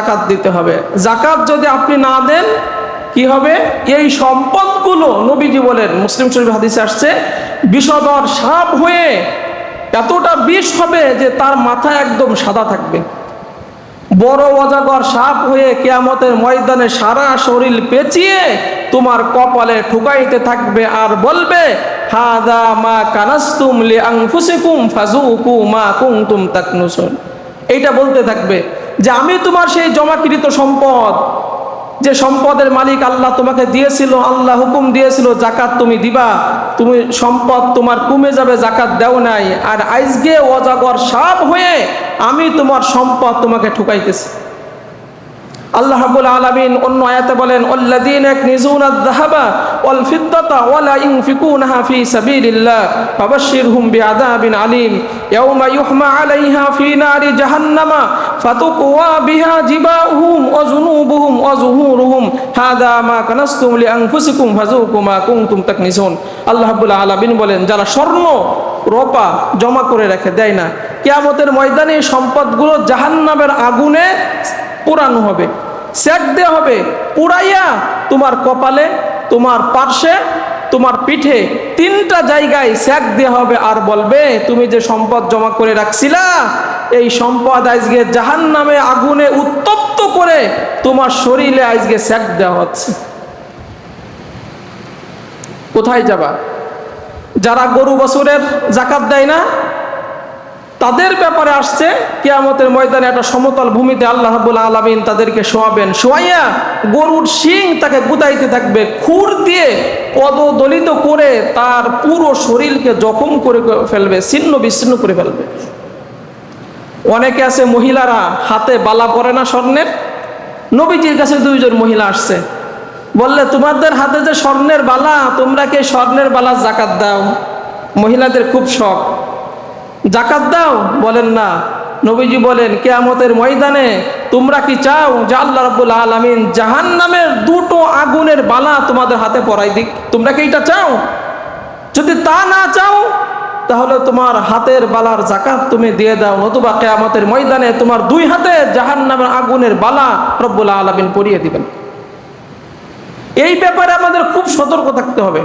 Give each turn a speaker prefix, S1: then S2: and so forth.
S1: জাকাত দিতে হবে। জাকাত যদি আপনি না দেন কি হবে? এই সম্পদগুলো নবীজি বলেন, মুসলিম শরীফ হাদিসে আসছে, বিষধর সাপ হয়ে এতটা বিষ হবে যে তার মাথা একদম সাদা থাকবে। বড় অজাগর সাপ হয়ে কিয়ামতের ময়দানে সারা শরীর পেঁচিয়ে তোমার কপালে ঠুকাইতে থাকবে আর বলবে, হাদা মা কানাস্তুম লিআনফুসিকুম ফাযুকু মা কুনতুম তাকনুসুন। এইটা বলতে থাকবে যে আমি তোমার সেই জমাকৃত সম্পদ, যে সম্পদের মালিক আল্লাহ তোমাকে দিয়েছিল, আল্লাহ হুকুম দিয়েছিল জাকাত তুমি দিবা, তুমি সম্পদ তোমার কমে যাবে, জাকাত দেও নাই, আর আজকে অজাগর সাপ হয়ে আমি তোমার সম্পদ তোমাকে ঠুকাইতেছি। আল্লাহ রাব্বুল আলামিন অন্য আয়াতে বলেন, আল্লাযীনা ইয়াকনিজুনা আয-যাহাবা ওয়াল ফিদ্দাতা ওয়া লা ইউনফিকুনাহা ফী সাবিলিল্লাহ ফাবাশশিরহুম বিআযাবিন আলীম ইয়াওমা ইউহমা আলাইহা ফী নারি জাহান্নামা ফাতুকওয়া বিহা জিবাহুম ওয়া যুনুবুহুম ওয়া যুহুরুহুম হাযা মা কানাসতুম লিআনফুসিকুম ফাযুকু মা কুনতুম তাকনিসুন। আল্লাহ রাব্বুল আলামিন বলেন, যারা স্বর্ণ রূপা জমা করে রেখে দেয় না, কিয়ামতের ময়দানে এই সম্পদগুলো জাহান্নামের আগুনে পোড়ানো হবে, সেক দেওয়া হবে। পুড়াইয়া তোমার কপালে, তোমার পার্শ্বে, তোমার পিঠে, তিনটা জায়গায় সেক দেওয়া হবে আর বলবে, তুমি যে সম্পদ জমা করে রাখছিলা, এই সম্পদ আজকে জাহান্নামে আগুনে উত্তপ্ত করে তোমার শরীরে আজকে সেক দেওয়া হচ্ছে। কোথায় যাবা? যারা গরু বছরের জাকাত দেয় না, তাদের ব্যাপারে আসছে কিয়ামতের ময়দানে একটা সমতল ভূমিতে আল্লাহ রাব্বুল আলামিন তাদেরকে শোয়াবেন, শোয়াইয়া গরুর শিং তাকে গুতাইতে থাকবে, খুর দিয়ে পদদলিত করে তার পুরো শরীরকে জখম করে ফেলবে, ছিন্ন বিচ্ছিন্ন করে ফেলবে। অনেকে আছে মহিলারা হাতে বালা পরে না স্বর্ণের, নবীজির কাছে দুইজন মহিলা আসছে, বললে তোমাদের হাতে যে স্বর্ণের বালা, তোমরা কি স্বর্ণের বালা জাকাত দাও? মহিলাদের খুব শখ, জাকাত দাও? বলেন না। নবীজি বলেন, কিয়ামতের ময়দানে তোমরা কি চাও যে আল্লাহ রাব্বুল আলামিন জাহান্নামের দুটো আগুনের বালা তোমাদের হাতে পরাই দিক? তোমরা কি এটা চাও? যদি তা না চাও তাহলে তোমার হাতের বালার জাকাত তুমি দিয়ে দাও, নতুবা কিয়ামতের ময়দানে তোমার দুই হাতে জাহান্নামের আগুনের বালা রব্বুল আলামিন পরিয়ে দিবেন। এই ব্যাপারে আমাদের খুব সতর্ক থাকতে হবে।